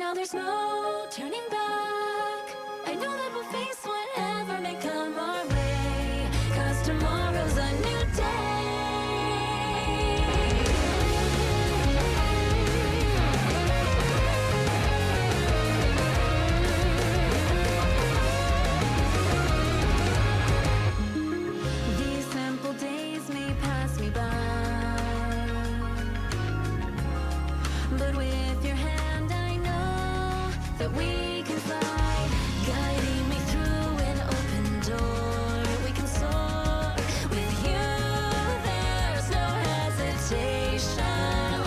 Now there's no turning back. I know that we'll face whatever may come our way, 'cause tomorrow's a new day. These simple days may pass me by, but with your hand I know that we can fly, guiding me through an open door. We can soar with you, there's no hesitation,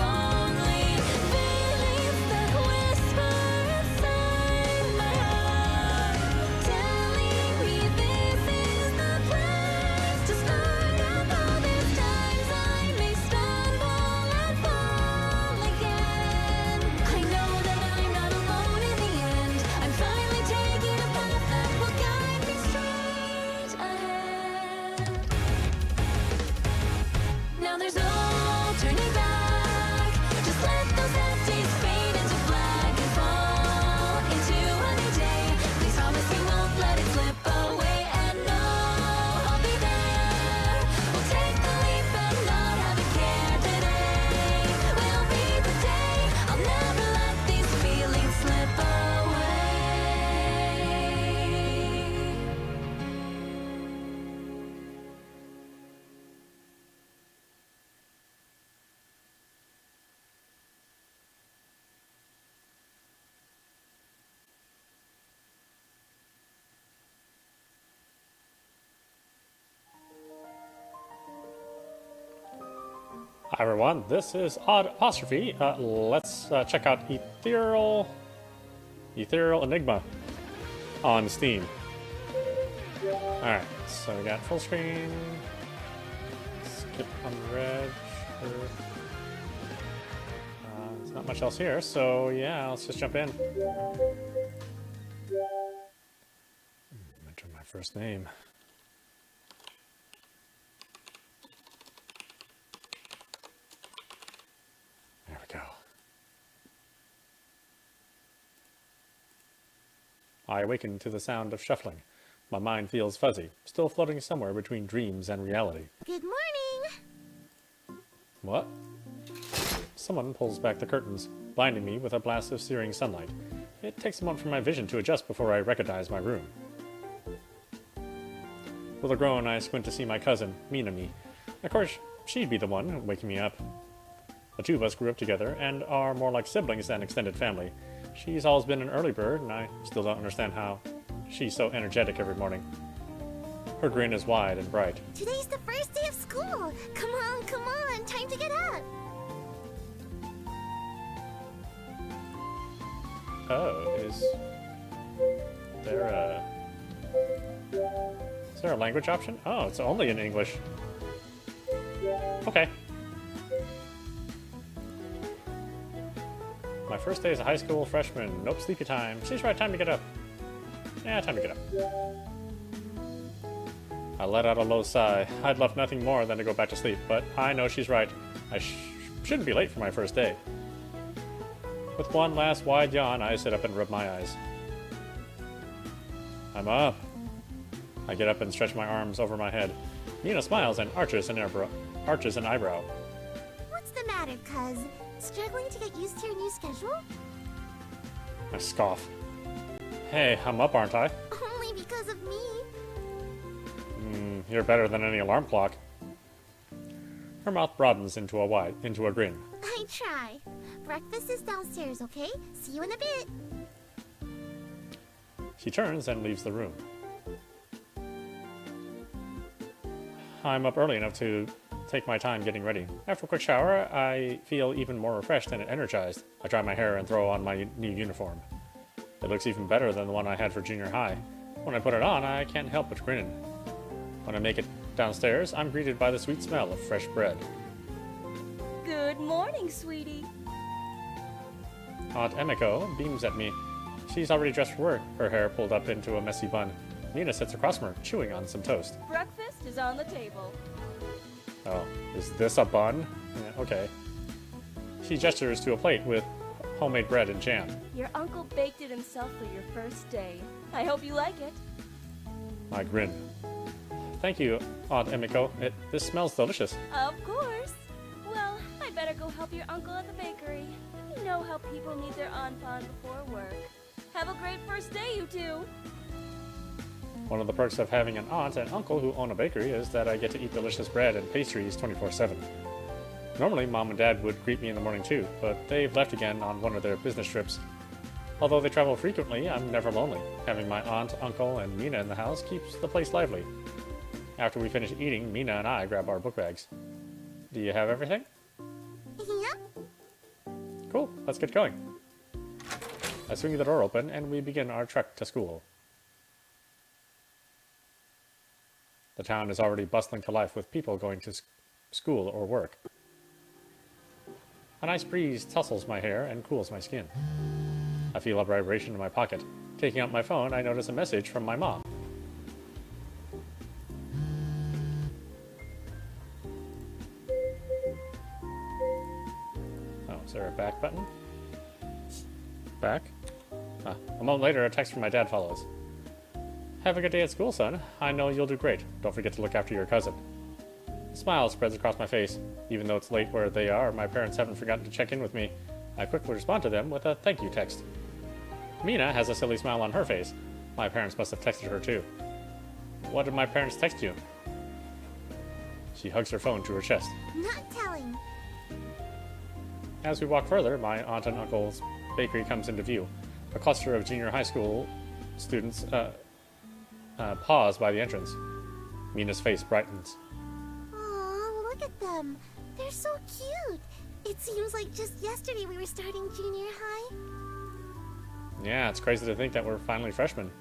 only feelings that whisper inside my heart, telling me this is the place to start. Now all these times I may stumble and fall again, I know that I'm not alone in the end. I'm finally taking a path that will guide me straight ahead. Now there's no turning back. Just let those empties fade into black and fall into a new day. Please promise you won't let it slip away, and no, I'll be there. We'll take the leap and not have a care today. Will be the day. I'll never let these feelings slip away. Hi everyone, this is audap. Let's check out Ethereal Enigma on Steam. Alright, so we got full screen. Skip on red. Sure. There's not much else here, so yeah, let's just jump in. Enter my first name. There we go. I awaken to the sound of shuffling. My mind feels fuzzy, still floating somewhere between dreams and reality. Good morning! What? Someone pulls back the curtains, blinding me with a blast of searing sunlight. It takes a moment for my vision to adjust before I recognize my room. With a groan, I squint to see my cousin, Minami. Of course, she'd be the one waking me up. The two of us grew up together and are more like siblings than extended family. She's always been an early bird, and I still don't understand how she's so energetic every morning. Her grin is wide and bright. Today's the first day of school! Come on, time to get up! Oh, is there a language option? Oh, it's only in English. Okay. My first day as a high school freshman. Nope, sleepy time. She's right, time to get up. Yeah, time to get up. I let out a low sigh. I'd love nothing more than to go back to sleep, but I know she's right. I shouldn't be late for my first day. With one last wide yawn, I sit up and rub my eyes. I'm up. I get up and stretch my arms over my head. Nina smiles and arches an eyebrow. What's the matter, cuz? Struggling to get used to your new schedule? I scoff. Hey, I'm up, aren't I? Only because of me. You're better than any alarm clock. Her mouth broadens into a grin. I try. Breakfast is downstairs, okay? See you in a bit. She turns and leaves the room. I'm up early enough to take my time getting ready. After a quick shower, I feel even more refreshed and energized. I dry my hair and throw on my new uniform. It looks even better than the one I had for junior high. When I put it on, I can't help but grin. When I make it downstairs, I'm greeted by the sweet smell of fresh bread. Good morning, sweetie. Aunt Emiko beams at me. She's already dressed for work, her hair pulled up into a messy bun. Nina sits across from her, chewing on some toast. Breakfast is on the table. Oh, is this a bun? Yeah, okay. She gestures to a plate with homemade bread and jam. Your uncle baked it himself for your first day. I hope you like it. I grin. Thank you, Aunt Emiko. This smells delicious. Of course. Well, I better go help your uncle at the bakery. You know how people need their anpan before work. Have a great first day, you two. One of the perks of having an aunt and uncle who own a bakery is that I get to eat delicious bread and pastries 24/7. Normally, Mom and Dad would greet me in the morning too, but they've left again on one of their business trips. Although they travel frequently, I'm never lonely. Having my aunt, uncle, and Mina in the house keeps the place lively. After we finish eating, Mina and I grab our book bags. Do you have everything? Yeah? Cool, let's get going. I swing the door open and we begin our trek to school. The town is already bustling to life with people going to school or work. A nice breeze tussles my hair and cools my skin. I feel a vibration in my pocket. Taking out my phone, I notice a message from my mom. Oh, is there a back button? Back? A moment later, a text from my dad follows. Have a good day at school, son. I know you'll do great. Don't forget to look after your cousin. A smile spreads across my face. Even though it's late where they are, my parents haven't forgotten to check in with me. I quickly respond to them with a thank you text. Mina has a silly smile on her face. My parents must have texted her too. What did my parents text you? She hugs her phone to her chest. Not telling. As we walk further, my aunt and uncle's bakery comes into view. A cluster of junior high school students pause by the entrance. Mina's face brightens. Aw, look at them. They're so cute. It seems like just yesterday we were starting junior high. Yeah, it's crazy to think that we're finally freshmen.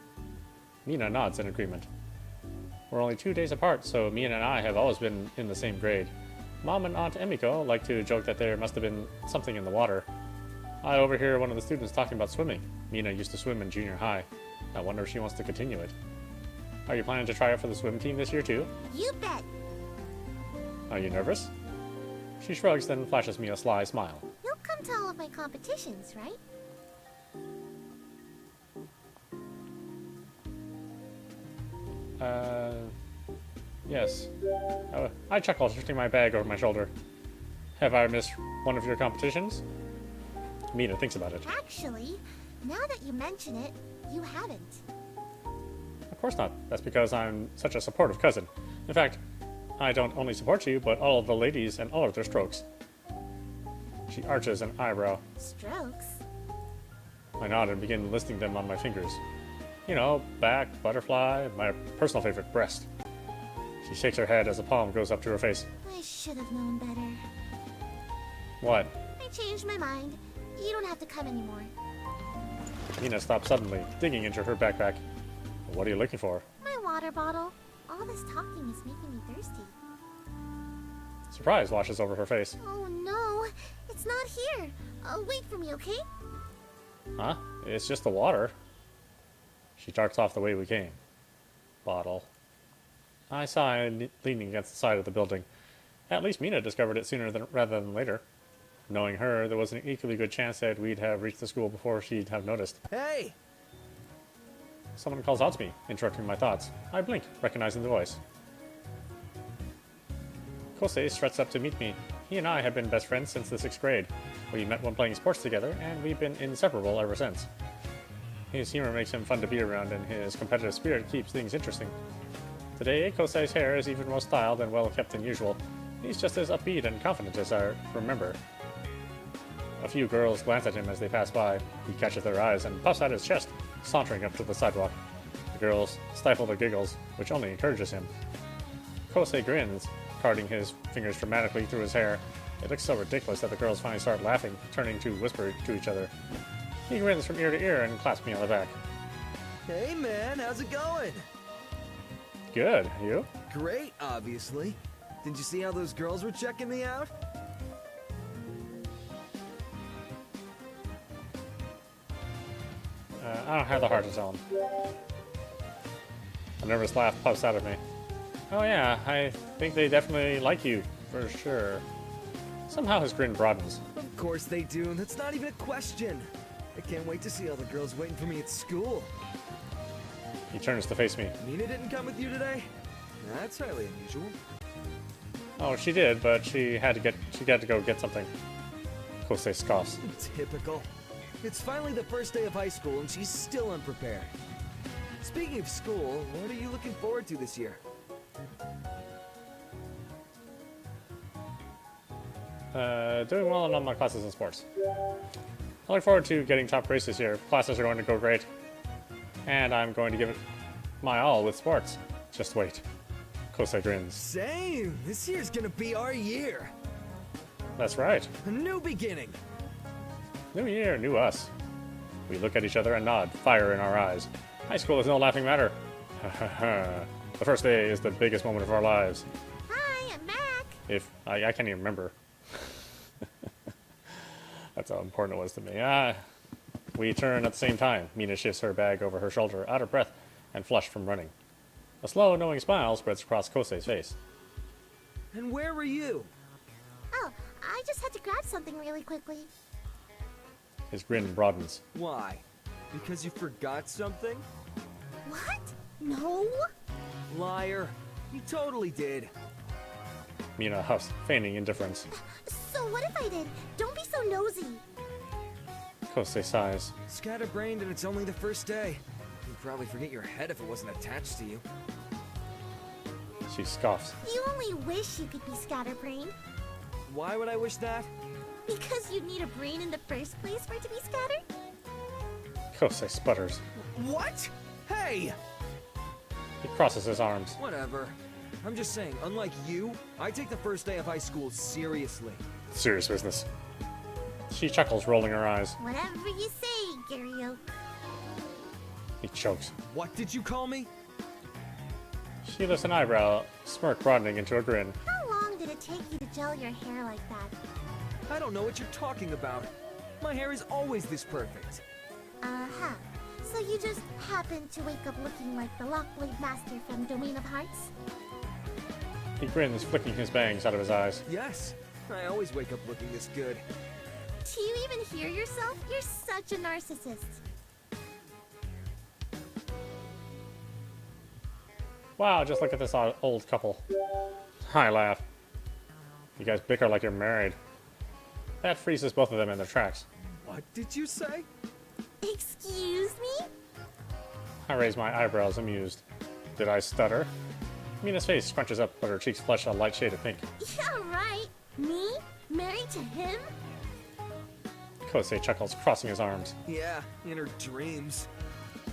Mina nods in agreement. We're only 2 days apart, so Mina and I have always been in the same grade. Mom and Aunt Emiko like to joke that there must have been something in the water. I overhear one of the students talking about swimming. Mina used to swim in junior high. I wonder if she wants to continue it. Are you planning to try out for the swim team this year too? You bet. Are you nervous? She shrugs, then flashes me a sly smile. You'll come to all of my competitions, right? Yes. I chuckle, shifting my bag over my shoulder. Have I missed one of your competitions? Mina thinks about it. Actually, now that you mention it, you haven't. Of course not. That's because I'm such a supportive cousin. In fact, I don't only support you, but all of the ladies and all of their strokes. She arches an eyebrow. Strokes? I nod and begin listing them on my fingers. You know, back, butterfly, my personal favorite, breast. She shakes her head as a palm goes up to her face. I should have known better. What? I changed my mind. You don't have to come anymore. Mina stops suddenly, digging into her backpack. What are you looking for? My water bottle. All this talking is making me thirsty. Surprise washes over her face. Oh no, it's not here. Wait for me, okay? Huh? It's just the water. She darts off the way we came. Bottle. I sigh, leaning against the side of the building. At least Mina discovered it rather than later. Knowing her, there was an equally good chance that we'd have reached the school before she'd have noticed. Hey! Someone calls out to me, interrupting my thoughts. I blink, recognizing the voice. Kosei struts up to meet me. He and I have been best friends since the 6th grade. We met when playing sports together, and we've been inseparable ever since. His humor makes him fun to be around, and his competitive spirit keeps things interesting. Today, Kosei's hair is even more styled and well kept than usual. He's just as upbeat and confident as I remember. A few girls glance at him as they pass by. He catches their eyes and puffs out his chest, sauntering up to the sidewalk. The girls stifle their giggles, which only encourages him. Kosei grins, parting his fingers dramatically through his hair. It looks so ridiculous that the girls finally start laughing, turning to whisper to each other. He grins from ear to ear and claps me on the back. Hey man, how's it going? Good, you? Great, obviously. Didn't you see how those girls were checking me out? I don't have the heart to tell him. A nervous laugh puffs out of me. Oh yeah, I think they definitely like you, for sure. Somehow his grin broadens. Of course they do. That's not even a question. I can't wait to see all the girls waiting for me at school. He turns to face me. Nina didn't come with you today? That's highly unusual. Oh, she did, but she had to go get something. Kosei scoffs. Typical. It's finally the first day of high school and she's still unprepared. Speaking of school, what are you looking forward to this year? Doing well in all my classes and sports. I look forward to getting top grades this year. Classes are going to go great. And I'm going to give it my all with sports. Just wait. Kosei grins. Same! This year's gonna be our year! That's right. A new beginning! New year, new us. We look at each other and nod, fire in our eyes. High school is no laughing matter. The first day is the biggest moment of our lives. Hi, I'm back. If I can't even remember. That's how important it was to me. We turn at the same time. Mina shifts her bag over her shoulder, out of breath and flushed from running. A slow, knowing smile spreads across Kosei's face. And where were you? Oh, I just had to grab something really quickly. His grin broadens. Why? Because you forgot something? What? No? Liar. You totally did. Mina huffs, feigning indifference. So what if I did? Don't be so nosy. Kosei sighs. Scatterbrained and it's only the first day. You'd probably forget your head if it wasn't attached to you. She scoffs. You only wish you could be scatterbrained. Why would I wish that? Because you'd need a brain in the first place for it to be scattered? Kosei sputters. What? Hey! He crosses his arms. Whatever. I'm just saying, unlike you, I take the first day of high school seriously. Serious business. She chuckles, rolling her eyes. Whatever you say, Gario. He chokes. What did you call me? She lifts an eyebrow, smirk broadening into a grin. How long did it take you to gel your hair like that? I don't know what you're talking about. My hair is always this perfect. Uh-huh. So you just happened to wake up looking like the Lockblade Master from Domain of Hearts? He grins, flicking his bangs out of his eyes. Yes, I always wake up looking this good. Do you even hear yourself? You're such a narcissist. Wow, just look at this old couple. I laugh. You guys bicker like you're married. That freezes both of them in their tracks. What did you say? Excuse me? I raise my eyebrows, amused. Did I stutter? Mina's face scrunches up, but her cheeks flush a light shade of pink. Yeah, right. Me? Married to him? Kosei chuckles, crossing his arms. Yeah, in her dreams.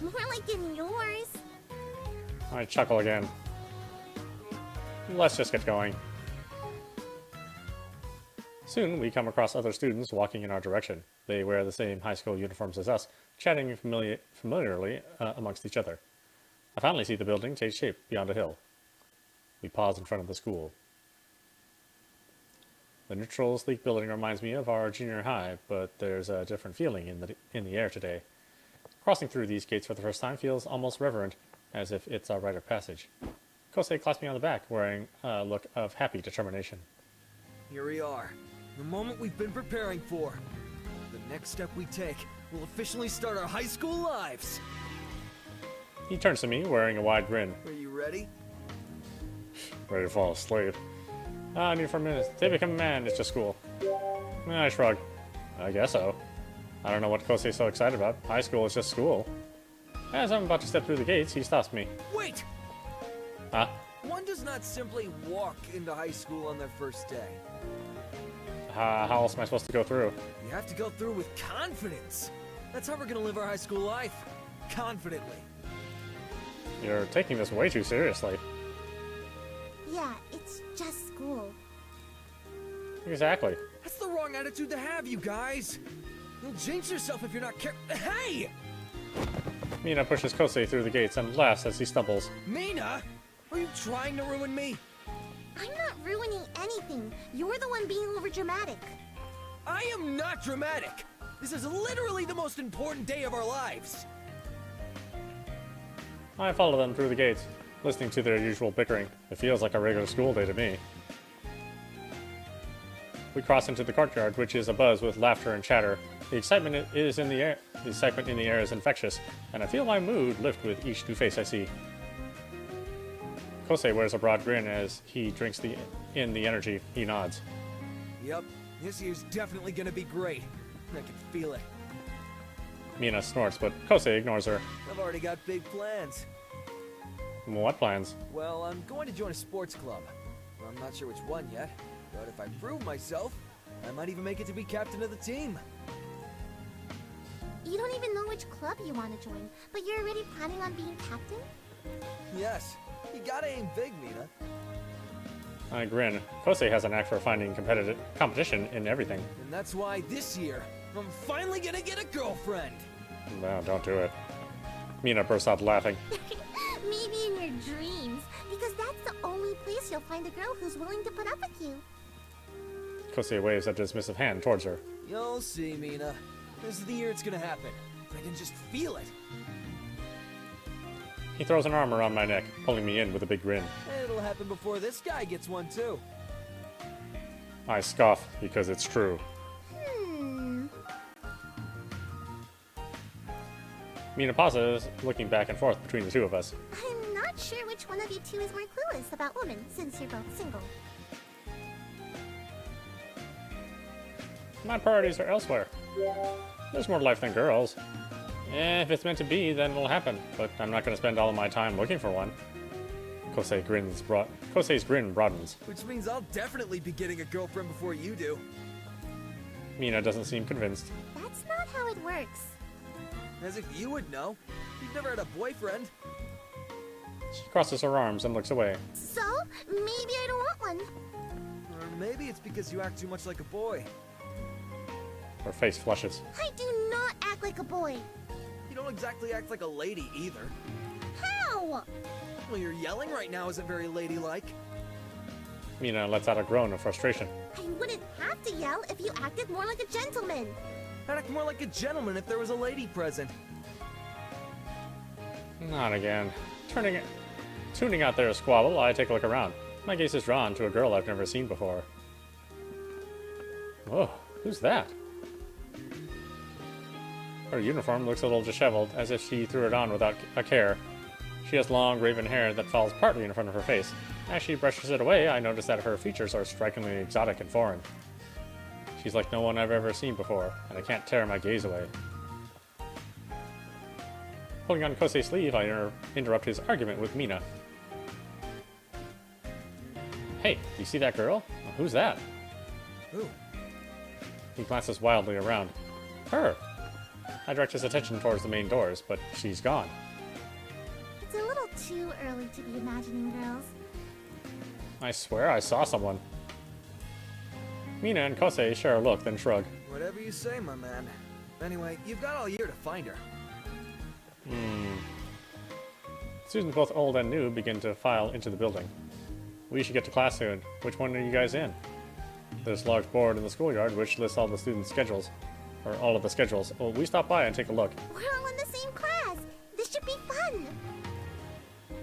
More like in yours. I chuckle again. Let's just get going. Soon, we come across other students walking in our direction. They wear the same high school uniforms as us, chatting familiarly amongst each other. I finally see the building take shape beyond a hill. We pause in front of the school. The neutral, sleek building reminds me of our junior high, but there's a different feeling in the air today. Crossing through these gates for the first time feels almost reverent, as if it's a rite of passage. Kosei claps me on the back, wearing a look of happy determination. Here we are. The moment we've been preparing for. The next step we take will officially start our high school lives. He turns to me, wearing a wide grin. Are you ready? Ready to fall asleep. I need 4 minutes. They become a man, it's just school. I shrug. I guess so. I don't know what Kosei's so excited about. High school is just school. As I'm about to step through the gates, he stops me. Wait! Huh? One does not simply walk into high school on their first day. How else am I supposed to go through? You have to go through with confidence. That's how we're gonna live our high school life. Confidently. You're taking this way too seriously. Yeah, it's just school. Exactly. That's the wrong attitude to have, you guys. You'll jinx yourself if you're not Hey! Mina pushes Kosei through the gates and laughs as he stumbles. Mina? Are you trying to ruin me? I'm not ruining anything. You're the one being overdramatic. I am not dramatic. This is literally the most important day of our lives. I follow them through the gates, listening to their usual bickering. It feels like a regular school day to me. We cross into the courtyard, which is abuzz with laughter and chatter. The excitement is in the air. The excitement in the air is infectious, and I feel my mood lift with each new face I see. Kosei wears a broad grin as he drinks in the energy. He nods. Yep, this year's definitely gonna be great. I can feel it. Mina snorts, but Kosei ignores her. I've already got big plans. What plans? Well, I'm going to join a sports club. I'm not sure which one yet, but if I prove myself, I might even make it to be captain of the team. You don't even know which club you want to join, but you're already planning on being captain? Yes, you gotta aim big, Mina. I grin. Kosei has a knack for finding competition in everything. And that's why this year, I'm finally gonna get a girlfriend. No, don't do it. Mina bursts out laughing. Maybe in your dreams, because that's the only place you'll find a girl who's willing to put up with you. Kosei waves a dismissive hand towards her. You'll see, Mina. This is the year it's gonna happen. I can just feel it. He throws an arm around my neck, pulling me in with a big grin. It'll happen before this guy gets one, too. I scoff because it's true. Mina pauses, looking back and forth between the two of us. I'm not sure which one of you two is more clueless about women, since you're both single. My priorities are elsewhere. There's more to life than girls. If it's meant to be, then it'll happen, but I'm not going to spend all of my time looking for one. Kosei's grin broadens. Which means I'll definitely be getting a girlfriend before you do. Mina doesn't seem convinced. That's not how it works. As if you would know. You've never had a boyfriend. She crosses her arms and looks away. So, maybe I don't want one. Or maybe it's because you act too much like a boy. Her face flushes. I do not act like a boy. You don't exactly act like a lady either. How? Well, your yelling right now isn't very ladylike. Mina lets out a groan of frustration. I wouldn't have to yell if you acted more like a gentleman. I'd act more like a gentleman if there was a lady present. Not again. Tuning out their squabble, I take a look around. My gaze is drawn to a girl I've never seen before. Whoa, who's that? Her uniform looks a little disheveled, as if she threw it on without a care. She has long, raven hair that falls partly in front of her face. As she brushes it away, I notice that her features are strikingly exotic and foreign. She's like no one I've ever seen before, and I can't tear my gaze away. Pulling on Kosei's sleeve, I interrupt his argument with Mina. Hey, do you see that girl? Who's that? Who? He glances wildly around. Her! I direct his attention towards the main doors, but she's gone. It's a little too early to be imagining girls. I swear I saw someone. Mina and Kosei share a look, then shrug. Whatever you say, my man. Anyway, you've got all year to find her. Students both old and new begin to file into the building. We should get to class soon. Which one are you guys in? There's a large board in the schoolyard which lists all the students' schedules. Or all of the schedules. Well, we stop by and take a look. We're all in the same class. This should be fun.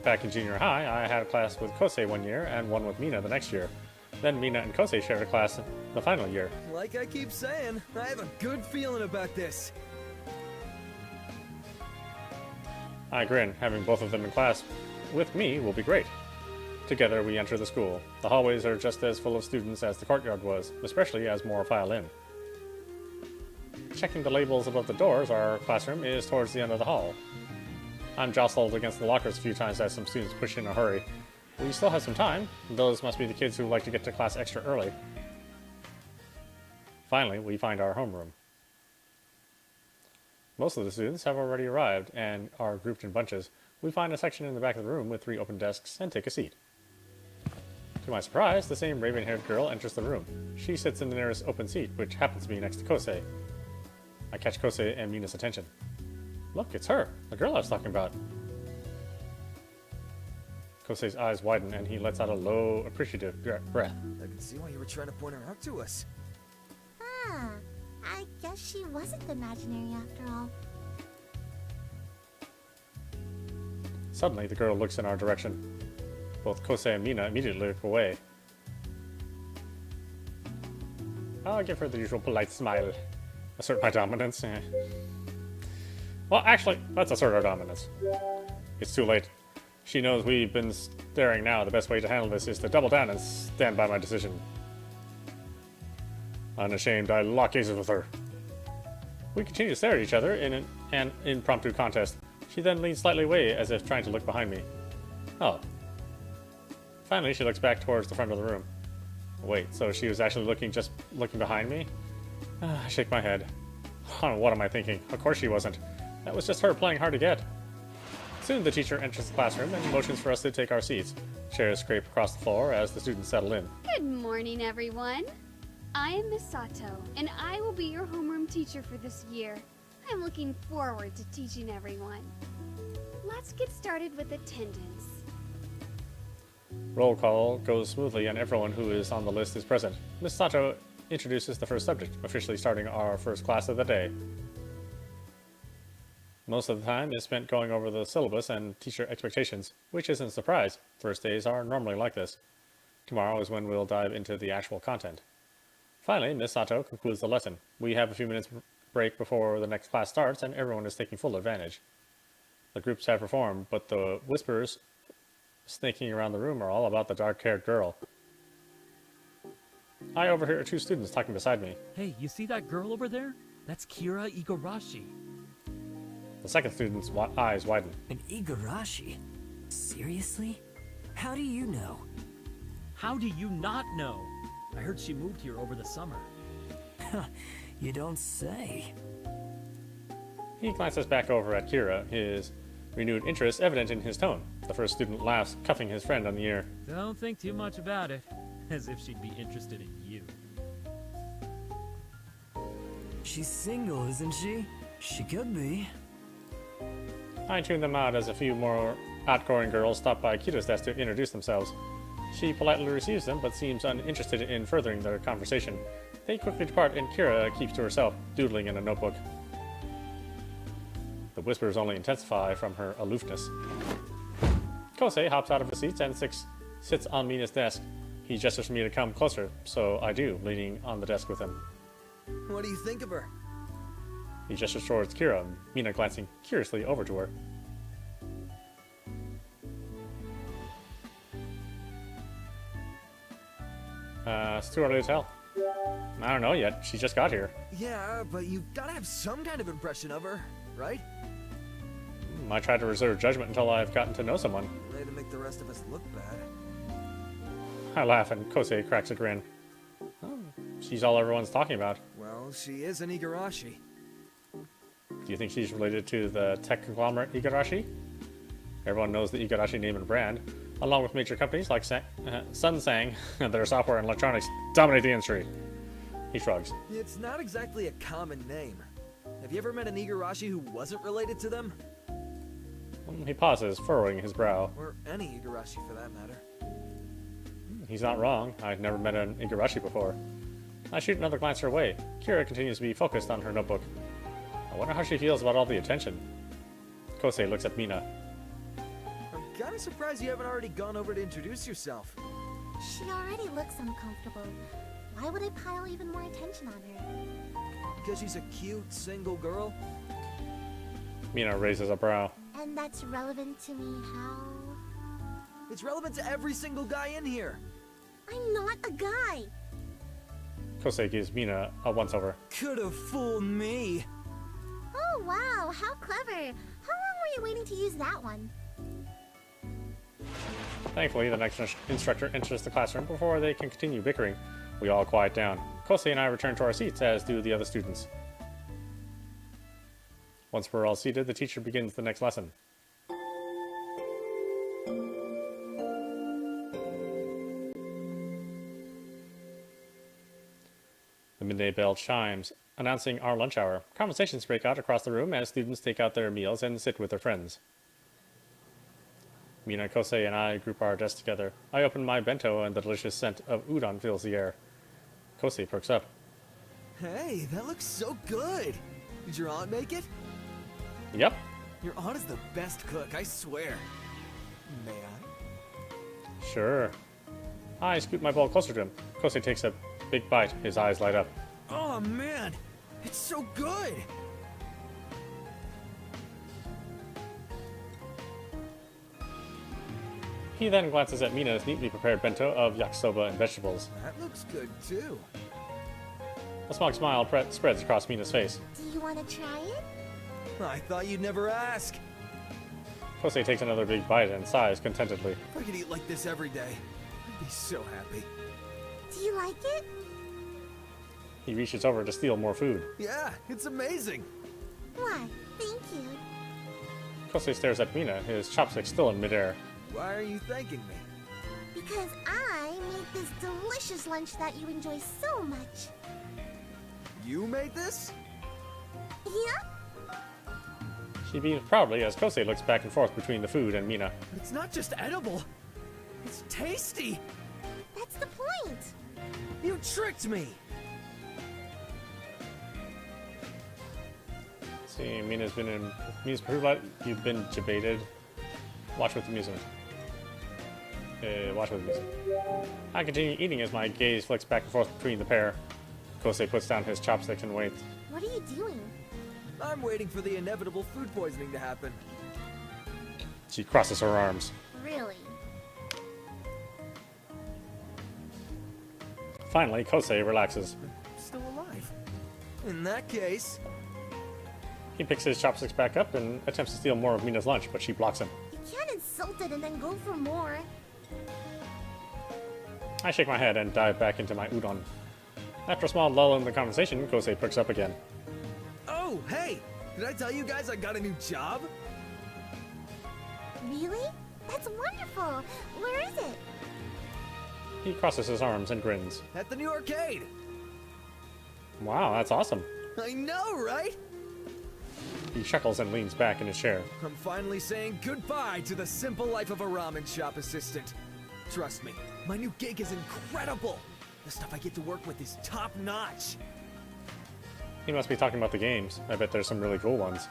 Back in junior high, I had a class with Kosei one year and one with Mina the next year. Then Mina and Kosei shared a class the final year. Like I keep saying, I have a good feeling about this. I grin. Having both of them in class with me will be great. Together we enter the school. The hallways are just as full of students as the courtyard was, especially as more file in. Checking the labels above the doors, our classroom is towards the end of the hall. I'm jostled against the lockers a few times as some students push in a hurry. We still have some time. Those must be the kids who like to get to class extra early. Finally, we find our homeroom. Most of the students have already arrived and are grouped in bunches. We find a section in the back of the room with 3 open desks and take a seat. To my surprise, the same raven-haired girl enters the room. She sits in the nearest open seat, which happens to be next to Kosei. I catch Kosei and Mina's attention. Look, it's her, the girl I was talking about. Kosei's eyes widen and he lets out a low, appreciative breath. I can see why you were trying to point her out to us. Ah, I guess she wasn't imaginary after all. Suddenly, the girl looks in our direction. Both Kosei and Mina immediately look away. I'll give her the usual polite smile. Assert my dominance. Well, actually, let's assert our dominance. It's too late. She knows we've been staring now. The best way to handle this is to double down and stand by my decision. Unashamed, I lock eyes with her. We continue to stare at each other in an impromptu contest. She then leans slightly away as if trying to look behind me. Oh. Finally, she looks back towards the front of the room. Wait, so she was actually looking behind me? I shake my head. Oh, what am I thinking? Of course she wasn't. That was just her playing hard to get. Soon the teacher enters the classroom and motions for us to take our seats. Chairs scrape across the floor as the students settle in. Good morning, everyone. I am Miss Sato, and I will be your homeroom teacher for this year. I'm looking forward to teaching everyone. Let's get started with attendance. Roll call goes smoothly and everyone who is on the list is present. Miss Sato introduces the first subject, officially starting our first class of the day. Most of the time is spent going over the syllabus and teacher expectations, which isn't a surprise. First days are normally like this. Tomorrow is when we'll dive into the actual content. Finally, Miss Sato concludes the lesson. We have a few minutes break before the next class starts and everyone is taking full advantage. The groups have performed, but the whispers snaking around the room are all about the dark-haired girl. I overhear two students talking beside me. Hey, you see that girl over there? That's Kira Igarashi. The second student's eyes widen. An Igarashi? Seriously? How do you know? How do you not know? I heard she moved here over the summer. You don't say. He glances back over at Kira, his renewed interest evident in his tone. The first student laughs, cuffing his friend on the ear. Don't think too much about it. As if she'd be interested in you. She's single, isn't she? She could be. I tune them out as a few more outgoing girls stop by Kira's desk to introduce themselves. She politely receives them, but seems uninterested in furthering their conversation. They quickly depart, and Kira keeps to herself, doodling in a notebook. The whispers only intensify from her aloofness. Kosei hops out of his seat and sits on Mina's desk. He gestures for me to come closer, so I do, leaning on the desk with him. What do you think of her? He gestures towards Kira, Mina glancing curiously over to her. It's too early to tell. I don't know yet. She just got here. Yeah, but you've gotta have some kind of impression of her, right? I try to reserve judgment until I've gotten to know someone. Way to make the rest of us look bad. I laugh and Kosei cracks a grin. Oh, she's all everyone's talking about. Well, she is an Igarashi. Do you think she's related to the tech conglomerate Igarashi? Everyone knows the Igarashi name and brand, along with major companies like Sunsang and their software and electronics dominate the industry. He shrugs. It's not exactly a common name. Have you ever met an Igarashi who wasn't related to them? He pauses, furrowing his brow. Or any Igarashi for that matter. He's not wrong. I've never met an Igarashi before. I shoot another glance her way. Kira continues to be focused on her notebook. I wonder how she feels about all the attention. Kosei looks at Mina. I'm kinda surprised you haven't already gone over to introduce yourself. She already looks uncomfortable. Why would I pile even more attention on her? Because she's a cute, single girl? Mina raises a brow. And that's relevant to me how? It's relevant to every single guy in here. I'm not a guy. Kosei gives Mina a once-over. Could've fooled me. Oh, wow, how clever. How long were you waiting to use that one? Thankfully, the next instructor enters the classroom before they can continue bickering. We all quiet down. Kosei and I return to our seats, as do the other students. Once we're all seated, the teacher begins the next lesson. The midday bell chimes, announcing our lunch hour. Conversations break out across the room as students take out their meals and sit with their friends. Mina, Kosei, and I group our desks together. I open my bento and the delicious scent of udon fills the air. Kosei perks up. Hey, that looks so good. Did your aunt make it? Yep. Your aunt is the best cook, I swear. May I? Sure. I scoot my bowl closer to him. Kosei takes a big bite. His eyes light up. Oh man, it's so good! He then glances at Mina's neatly prepared bento of yakisoba and vegetables. That looks good too. A smug smile spreads across Mina's face. Do you want to try it? I thought you'd never ask. Kosei takes another big bite and sighs contentedly. If I could eat like this every day, I'd be so happy. Do you like it? He reaches over to steal more food. Yeah, it's amazing. Why, thank you. Kosei stares at Mina, his chopsticks still in midair. Why are you thanking me? Because I made this delicious lunch that you enjoy so much. You made this? Yep. She beams proudly as Kosei looks back and forth between the food and Mina. It's not just edible. It's tasty. That's the point. You tricked me. See, Mina's proved like you've been debated. Watch with amusement. Watch with amusement. I continue eating as my gaze flicks back and forth between the pair. Kosei puts down his chopsticks and waits. What are you doing? I'm waiting for the inevitable food poisoning to happen. She crosses her arms. Really? Finally, Kosei relaxes. Still alive. In that case, He picks his chopsticks back up and attempts to steal more of Mina's lunch, but she blocks him. You can't insult it and then go for more. I shake my head and dive back into my udon. After a small lull in the conversation, Kosei perks up again. oh, hey! Did I tell you guys I got a new job? Really? That's wonderful. Where is it? He crosses his arms and grins. At the new arcade. Wow, that's awesome. I know, right? He chuckles and leans back in his chair. I'm finally saying goodbye to the simple life of a ramen shop assistant. Trust me, my new gig is incredible. The stuff I get to work with is top-notch. He must be talking about the games. I bet there's some really cool ones.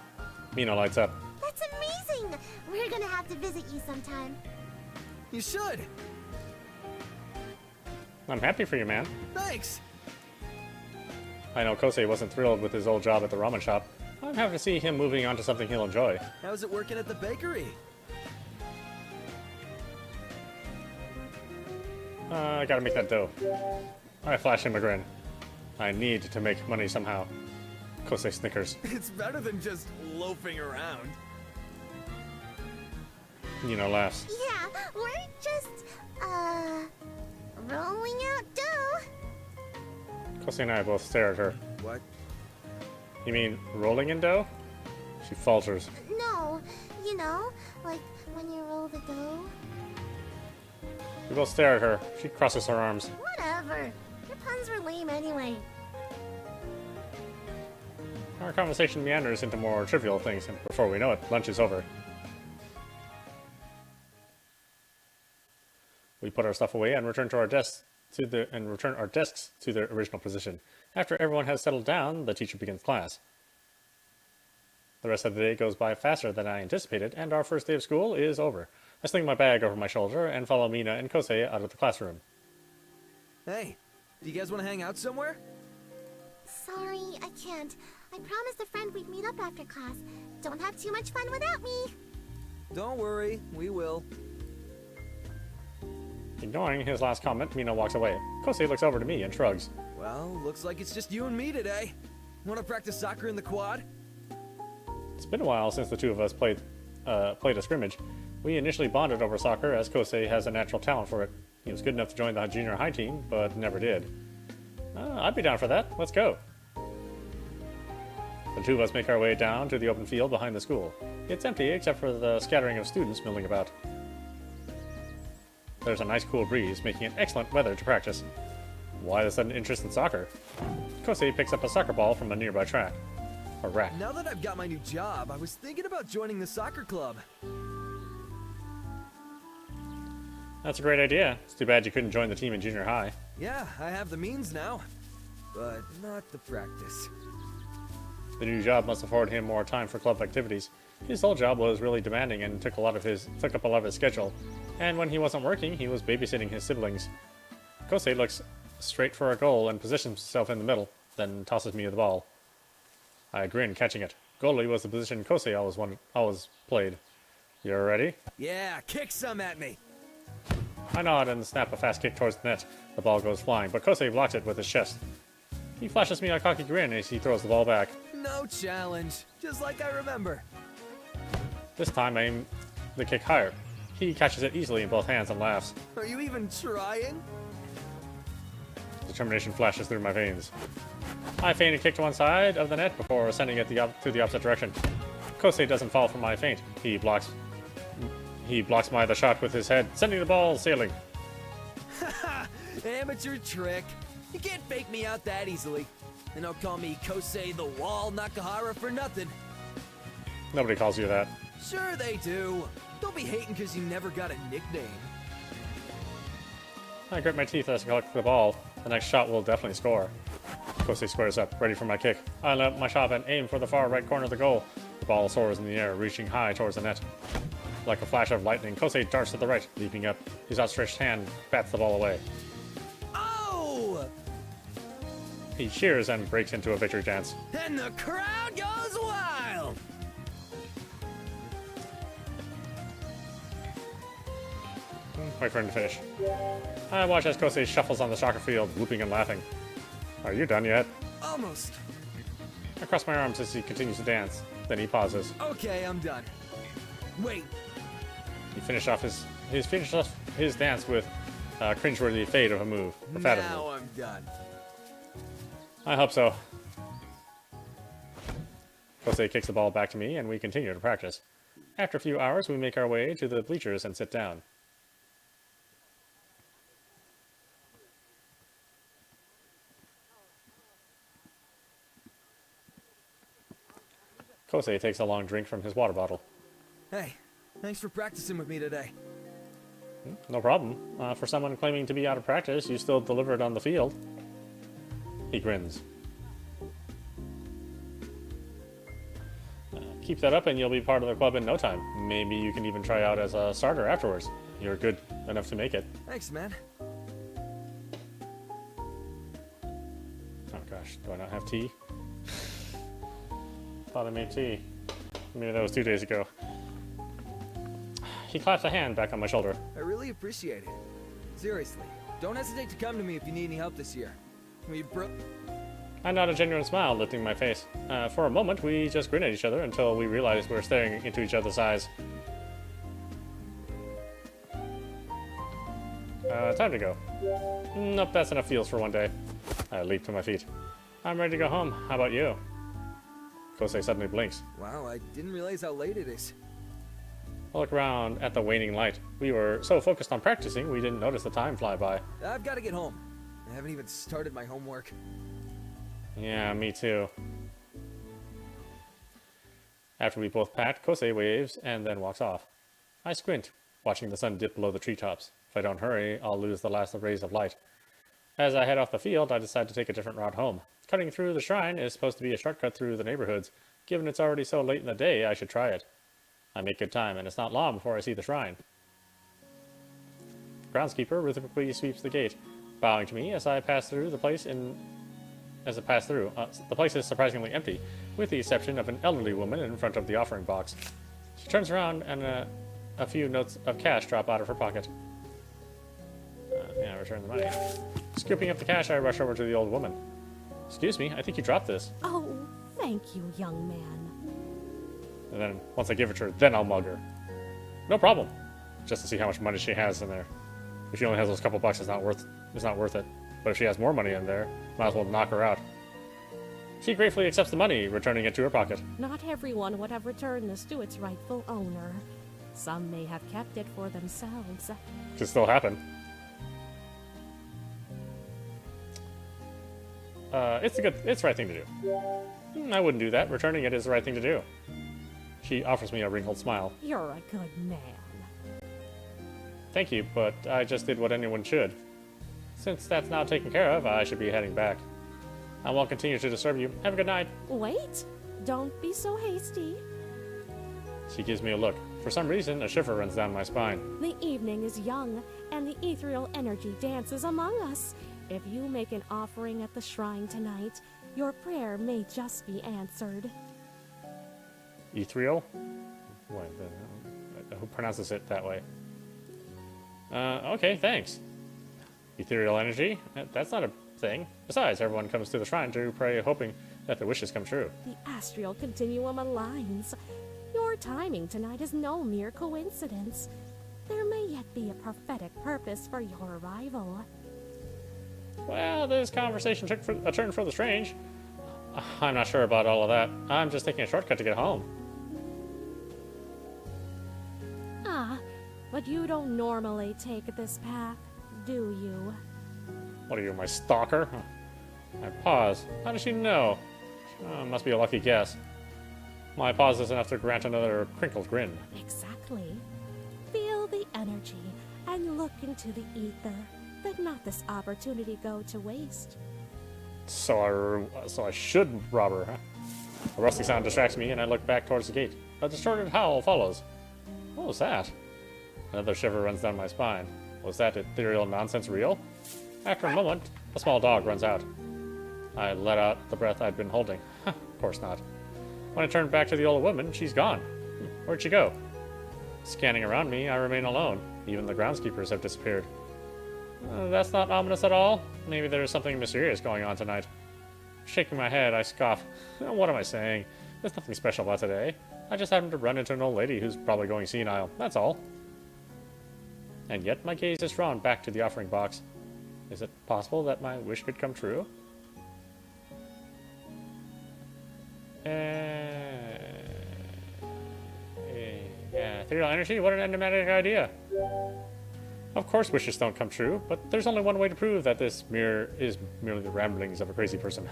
Mina lights up. That's amazing. We're gonna have to visit you sometime. You should. I'm happy for you, man. Thanks. I know Kosei wasn't thrilled with his old job at the ramen shop. I'm happy to see him moving on to something he'll enjoy. How's it working at the bakery? I gotta make that dough. I flash him a grin. I need to make money somehow. Kosei snickers. It's better than just loafing around. Nino laughs. Yeah, we're just, rolling out dough. Kosei and I both stare at her. What? You mean rolling in dough? She falters. No, you know, like when you roll the dough. We both stare at her. She crosses her arms. Whatever. Your puns were lame anyway. Our conversation meanders into more trivial things, and before we know it, lunch is over. We put our stuff away and return our desks to their original position. After everyone has settled down, the teacher begins class. The rest of the day goes by faster than I anticipated, and our first day of school is over. I sling my bag over my shoulder and follow Mina and Kosei out of the classroom. Hey, do you guys want to hang out somewhere? Sorry, I can't. I promised a friend we'd meet up after class. Don't have too much fun without me. Don't worry, we will. Ignoring his last comment, Mina walks away. Kosei looks over to me and shrugs. Well, looks like it's just you and me today. Want to practice soccer in the quad? It's been a while since the two of us played a scrimmage. We initially bonded over soccer, as Kosei has a natural talent for it. He was good enough to join the junior high team, but never did. I'd be down for that. Let's go. The two of us make our way down to the open field behind the school. It's empty except for the scattering of students milling about. There's a nice cool breeze, making it excellent weather to practice. Why the sudden interest in soccer? Kosei picks up a soccer ball from a nearby track. A rack. Now that I've got my new job, I was thinking about joining the soccer club. That's a great idea. It's too bad you couldn't join the team in junior high. Yeah, I have the means now, but not the practice. The new job must afford him more time for club activities. His old job was really demanding and took up a lot of his schedule. And when he wasn't working, he was babysitting his siblings. Kosei looks straight for a goal and positions himself in the middle. then tosses me the ball. I grin, catching it. Goalie was the position Kosei always played. You're ready? Yeah, kick some at me. I nod and snap a fast kick towards the net. The ball goes flying, but Kosei blocks it with his chest. He flashes me a cocky grin as he throws the ball back. No challenge, just like I remember. This time I aim the kick higher. He catches it easily in both hands and laughs. Are you even trying? Determination flashes through my veins. I feint a kick to one side of the net before sending it to the opposite direction. Kosei doesn't fall from my feint. He blocks my other shot with his head, sending the ball sailing. Haha, amateur trick. You can't fake me out that easily. And don't call me Kosei the Wall Nakahara for nothing. Nobody calls you that. Sure they do. Don't be hating because you never got a nickname. I grit my teeth as I collect the ball. The next shot will definitely score. Kosei squares up, ready for my kick. I line up my shot and aim for the far right corner of the goal. The ball soars in the air, reaching high towards the net. Like a flash of lightning, Kosei darts to the right, leaping up. His outstretched hand bats the ball away. Oh! He cheers and breaks into a victory dance. And the crowd goes wild! Wait for him to finish. I watch as Kosei shuffles on the soccer field, whooping and laughing. Are you done yet? Almost. I cross my arms as he continues to dance. Then he pauses. Okay, I'm done. Wait, He finished off his dance with a cringeworthy fade of a move. A fad of a now move. I'm done. I hope so. Kosei kicks the ball back to me, and we continue to practice. After a few hours, we make our way to the bleachers and sit down. Kosei takes a long drink from his water bottle. Hey, thanks for practicing with me today. No problem. For someone claiming to be out of practice, you still delivered on the field. He grins. Keep that up and you'll be part of the club in no time. Maybe you can even try out as a starter afterwards. You're good enough to make it. Thanks, man. Oh gosh, do I not have tea? Thought I made tea. Maybe that was 2 days ago. He claps a hand back on my shoulder. I really appreciate it. Seriously, don't hesitate to come to me if you need any help this year. I nod a genuine smile, lifting my face. For a moment, we just grin at each other until we realize we're staring into each other's eyes. Time to go. Nope, that's enough feels for one day. I leap to my feet. I'm ready to go home. How about you? Kosei suddenly blinks. Wow, I didn't realize how late it is. I look around at the waning light. We were so focused on practicing, we didn't notice the time fly by. I've got to get home. I haven't even started my homework. Yeah, me too. After we both pack, Kosei waves and then walks off. I squint, watching the sun dip below the treetops. If I don't hurry, I'll lose the last rays of light. As I head off the field, I decide to take a different route home. Cutting through the shrine is supposed to be a shortcut through the neighborhoods. Given it's already so late in the day, I should try it. I make good time, and it's not long before I see the shrine. Groundskeeper rhythmically sweeps the gate, bowing to me as I pass through the place the place is surprisingly empty, with the exception of an elderly woman in front of the offering box. She turns around and a few notes of cash drop out of her pocket. Return the money. Scooping up the cash, I rush over to the old woman. Excuse me, I think you dropped this. Oh, thank you, young man. And then, once I give it to her, then I'll mug her. No problem. Just to see how much money she has in there. If she only has those couple bucks, it's not worth it. But if she has more money in there, might as well knock her out. She gratefully accepts the money, returning it to her pocket. Not everyone would have returned this to its rightful owner. Some may have kept it for themselves. Could still happen. It's the right thing to do. I wouldn't do that. Returning it is the right thing to do. She offers me a wrinkled smile. You're a good man. Thank you, but I just did what anyone should. Since that's now taken care of, I should be heading back. I won't continue to disturb you. Have a good night. Wait! Don't be so hasty. She gives me a look. For some reason, a shiver runs down my spine. The evening is young, and the ethereal energy dances among us. If you make an offering at the shrine tonight, Your prayer may just be answered. Ethereal? What? Who pronounces it that way? Okay, thanks. Ethereal energy? That's not a thing. Besides, everyone comes to the shrine to pray hoping that their wishes come true. The astral continuum aligns. Your timing tonight is no mere coincidence. There may yet be a prophetic purpose for your arrival. Well, this conversation took a turn for the strange. I'm not sure about all of that. I'm just taking a shortcut to get home. Ah, but you don't normally take this path, do you? What are you, my stalker? I pause. How does she know? Must be a lucky guess. My pause is enough to grant another crinkled grin. Exactly. Feel the energy and look into the ether. Let not this opportunity go to waste. So I should rob her, huh? A rustling sound distracts me, and I look back towards the gate. A distorted howl follows. What was that? Another shiver runs down my spine. Was that ethereal nonsense real? After a moment, a small dog runs out. I let out the breath I'd been holding. Of course not. When I turn back to the old woman, she's gone. Where'd she go? Scanning around me, I remain alone. Even the groundskeepers have disappeared. That's not ominous at all. Maybe there's something mysterious going on tonight. Shaking my head, I scoff. What am I saying? There's nothing special about today. I just happened to run into an old lady who's probably going senile. That's all. And yet my gaze is drawn back to the offering box. Is it possible that my wish could come true? Yeah, ethereal energy? What an enigmatic idea. Of course wishes don't come true, but there's only one way to prove that this is merely the ramblings of a crazy person.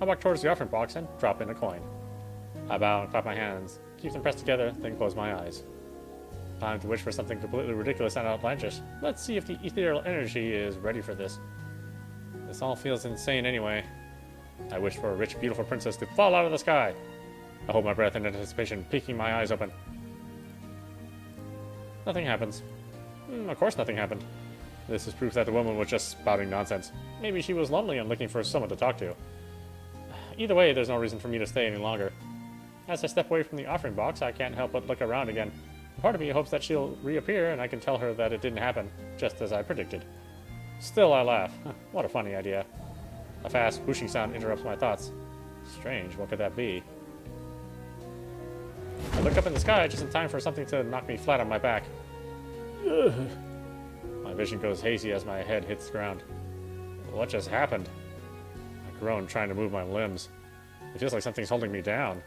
I walk towards the offering box and drop in a coin. I bow and clap my hands, keep them pressed together, then close my eyes. Time to wish for something completely ridiculous and outlandish. Let's see if the ethereal energy is ready for this. This all feels insane anyway. I wish for a rich, beautiful princess to fall out of the sky. I hold my breath in anticipation, peeking my eyes open. Nothing happens. Of course nothing happened. This is proof that the woman was just spouting nonsense. Maybe she was lonely and looking for someone to talk to. Either way, there's no reason for me to stay any longer. As I step away from the offering box, I can't help but look around again. Part of me hopes that she'll reappear and I can tell her that it didn't happen, just as I predicted. Still, I laugh. What a funny idea. A fast, whooshing sound interrupts my thoughts. Strange, what could that be? I look up in the sky just in time for something to knock me flat on my back. Ugh. My vision goes hazy as my head hits the ground. What just happened? I groan, trying to move my limbs. It feels like something's holding me down.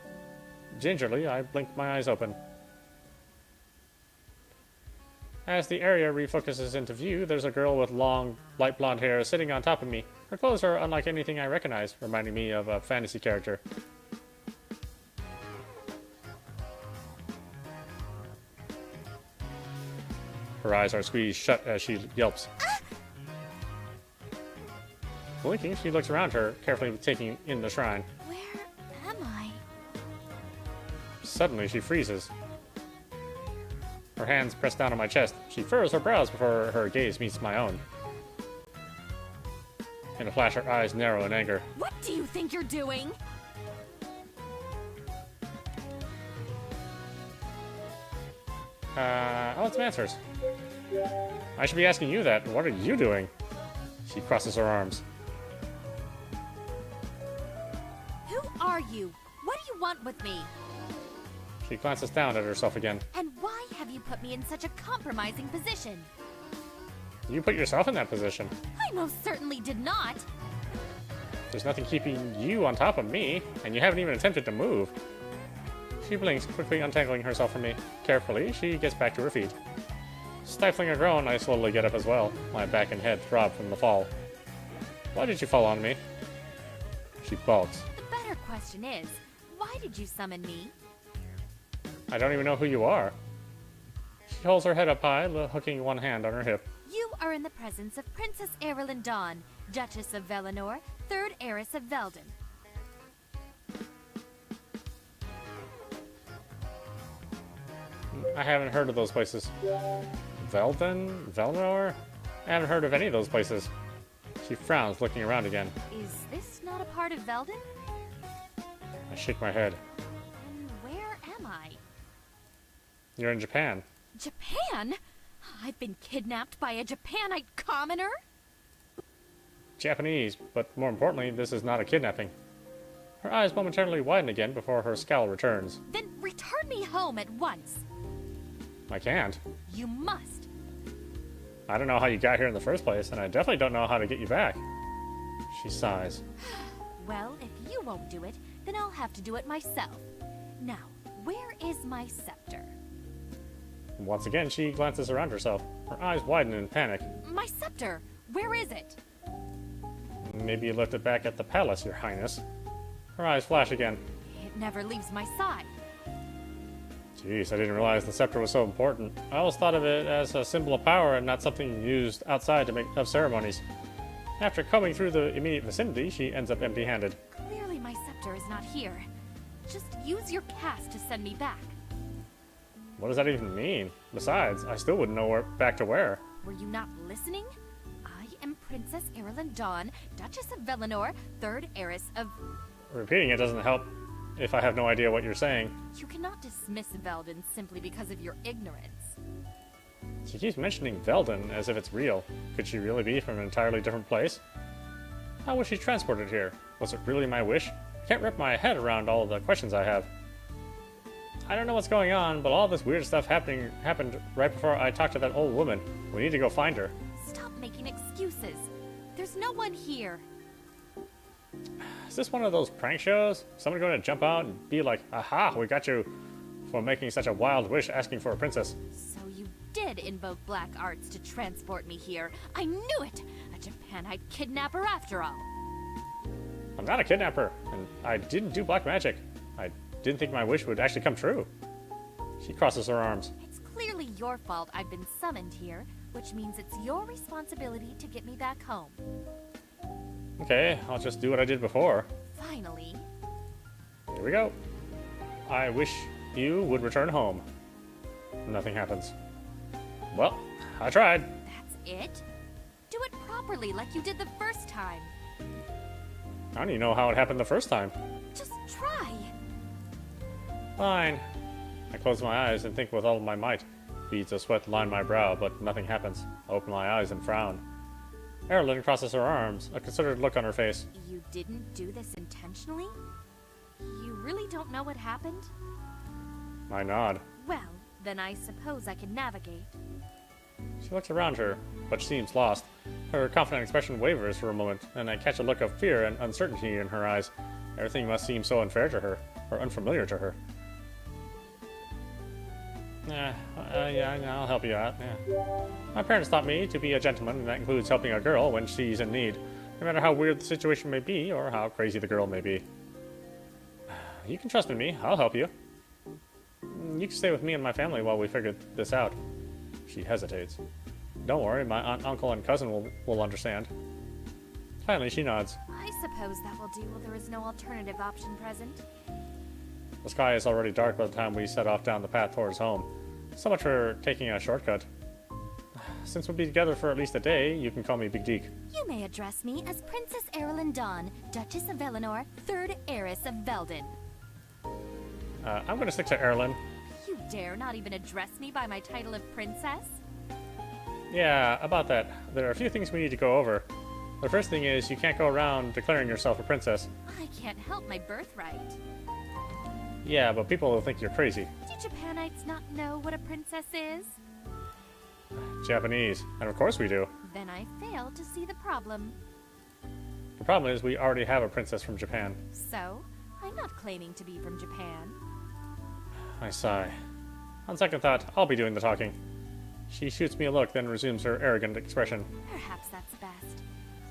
Gingerly, I blink my eyes open. As the area refocuses into view, there's a girl with long, light blonde hair sitting on top of me. Her clothes are unlike anything I recognize, reminding me of a fantasy character. Her eyes are squeezed shut as she yelps. Blinking, she looks around her, carefully taking in the shrine. Where am I? Suddenly, she freezes. Her hands press down on my chest. She furrows her brows before her gaze meets my own. In a flash, her eyes narrow in anger. What do you think you're doing? I want some answers. I should be asking you that. What are you doing? She crosses her arms. Who are you? What do you want with me? She glances down at herself again. And why have you put me in such a compromising position? You put yourself in that position. I most certainly did not. There's nothing keeping you on top of me, and you haven't even attempted to move. She blinks, quickly untangling herself from me. Carefully, she gets back to her feet. Stifling a groan, I slowly get up as well. My back and head throb from the fall. Why did you fall on me? She balks. The better question is, why did you summon me? I don't even know who you are. She holds her head up high, hooking one hand on her hip. You are in the presence of Princess Erilyn Dawn, Duchess of Velenor, third heiress of Velden. I haven't heard of those places. Velden? Velenor? I haven't heard of any of those places. She frowns, looking around again. Is this not a part of Veldin? I shake my head. Then where am I? You're in Japan. Japan? I've been kidnapped by a Japanite commoner? Japanese, but more importantly, this is not a kidnapping. Her eyes momentarily widen again before her scowl returns. Then return me home at once. I can't. You must. I don't know how you got here in the first place, and I definitely don't know how to get you back. She sighs. Well, if you won't do it, then I'll have to do it myself. Now, where is my scepter? Once again, she glances around herself. Her eyes widen in panic. My scepter! Where is it? Maybe you left it back at the palace, Your Highness. Her eyes flash again. It never leaves my side. Jeez, I didn't realize the scepter was so important. I always thought of it as a symbol of power and not something used outside to make of ceremonies. After combing through the immediate vicinity, she ends up empty-handed. Clearly my scepter is not here. Just use your cast to send me back. What does that even mean? Besides, I still wouldn't know back to where. Were you not listening? I am Princess Erilyn Dawn, Duchess of Velenor, third heiress of... Repeating it doesn't help if I have no idea what you're saying. You cannot dismiss Veldin simply because of your ignorance. She keeps mentioning Veldin as if it's real. Could she really be from an entirely different place? How was she transported here? Was it really my wish? I can't wrap my head around all the questions I have. I don't know what's going on, but all this weird stuff happened right before I talked to that old woman. We need to go find her. Stop making excuses. There's no one here. Is this one of those prank shows? Someone going to jump out and be like, aha, we got you for making such a wild wish asking for a princess. So you did invoke black arts to transport me here. I knew it! A Japanite kidnapper after all. I'm not a kidnapper, and I didn't do black magic. I didn't think my wish would actually come true. She crosses her arms. It's clearly your fault I've been summoned here, which means it's your responsibility to get me back home. Okay, I'll just do what I did before. Finally. Here we go. I wish you would return home. Nothing happens. Well, I tried. That's it? Do it properly like you did the first time. I don't even know how it happened the first time. Just try. Fine. I close my eyes and think with all my might. Beads of sweat line my brow, but nothing happens. I open my eyes and frown. Erilyn crosses her arms, a considered look on her face. You didn't do this intentionally? You really don't know what happened? I nod. Well, then I suppose I can navigate. She looks around her, but seems lost. Her confident expression wavers for a moment, and I catch a look of fear and uncertainty in her eyes. Everything must seem so unfair to her, or unfamiliar to her. Yeah, I'll help you out, yeah. My parents taught me to be a gentleman, and that includes helping a girl when she's in need, no matter how weird the situation may be, or how crazy the girl may be. You can trust in me, I'll help you. You can stay with me and my family while we figure this out. She hesitates. Don't worry, my aunt, uncle, and cousin will understand. Finally, she nods. I suppose that will do while there is no alternative option present. The sky is already dark by the time we set off down the path towards home. So much for taking a shortcut. Since we'll be together for at least a day, you can call me Big Deke. You may address me as Princess Erilyn Dawn, Duchess of Velenor, third heiress of Veldin. I'm gonna stick to Erilyn. You dare not even address me by my title of princess? Yeah, about that. There are a few things we need to go over. The first thing is, you can't go around declaring yourself a princess. I can't help my birthright. Yeah, but people will think you're crazy. Do Japanites not know what a princess is? Japanese. And of course we do. Then I fail to see the problem. The problem is, we already have a princess from Japan. So, I'm not claiming to be from Japan. I sigh. On second thought, I'll be doing the talking. She shoots me a look, then resumes her arrogant expression. Perhaps that's best.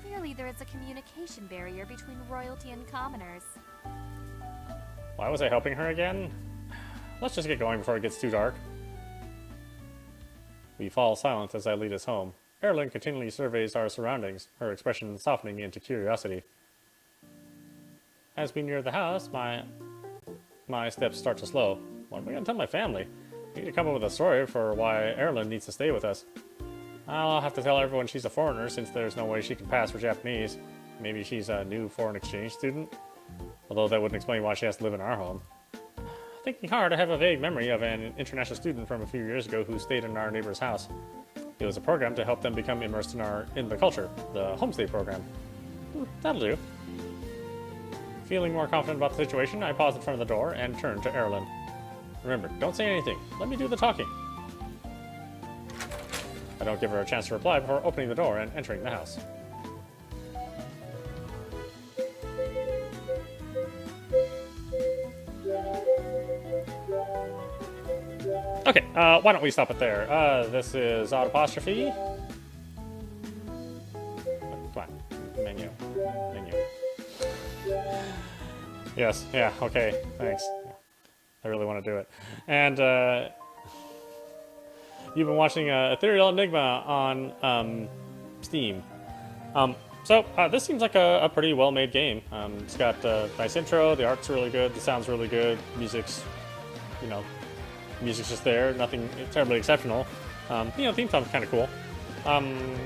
Clearly there is a communication barrier between royalty and commoners. Why was I helping her again? Let's just get going before it gets too dark. We fall silent as I lead us home. Erilyn continually surveys our surroundings, her expression softening into curiosity. As we near the house, my steps start to slow. What am I going to tell my family? I need to come up with a story for why Erilyn needs to stay with us. I'll have to tell everyone she's a foreigner since there's no way she can pass for Japanese. Maybe she's a new foreign exchange student? Although that wouldn't explain why she has to live in our home. Thinking hard, I have a vague memory of an international student from a few years ago who stayed in our neighbor's house. It was a program to help them become immersed in the culture, the homestay program. That'll do. Feeling more confident about the situation, I paused in front of the door and turned to Erilyn. Remember, don't say anything. Let me do the talking. I don't give her a chance to reply before opening the door and entering the house. Okay, why don't we stop it there? This is audapostrophe. Come on. Menu. Yes, yeah, okay, thanks. I really want to do it. And, you've been watching Ethereal Enigma on Steam. So this seems like a pretty well-made game. It's got a nice intro, the art's really good, the sound's really good, music's just there, nothing terribly exceptional. Theme song's kind of cool.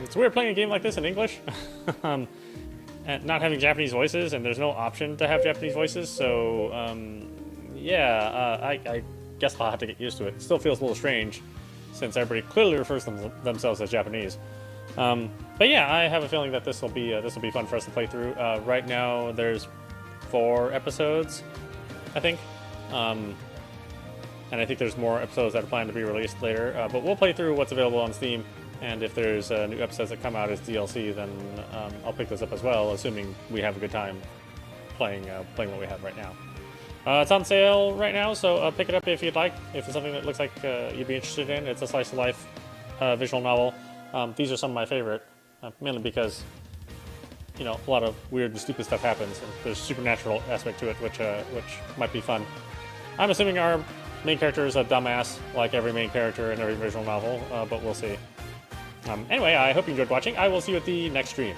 It's weird playing a game like this in English, and not having Japanese voices, and there's no option to have Japanese voices, so I guess I'll have to get used to it. It still feels a little strange, since everybody clearly refers to themselves as Japanese. But yeah, I have a feeling that this will be fun for us to play through. Right now, there's 4 episodes, I think. And I think there's more episodes that are planned to be released later. But we'll play through what's available on Steam, and if there's new episodes that come out as DLC, then I'll pick those up as well, assuming we have a good time playing what we have right now. It's on sale right now, so pick it up if you'd like. If it's something that looks like you'd be interested in, it's a slice of life visual novel. These are some of my favorite, mainly because a lot of weird and stupid stuff happens, and there's a supernatural aspect to it, which might be fun. I'm assuming our main character is a dumbass, like every main character in every visual novel, but we'll see. Anyway, I hope you enjoyed watching. I will see you at the next stream.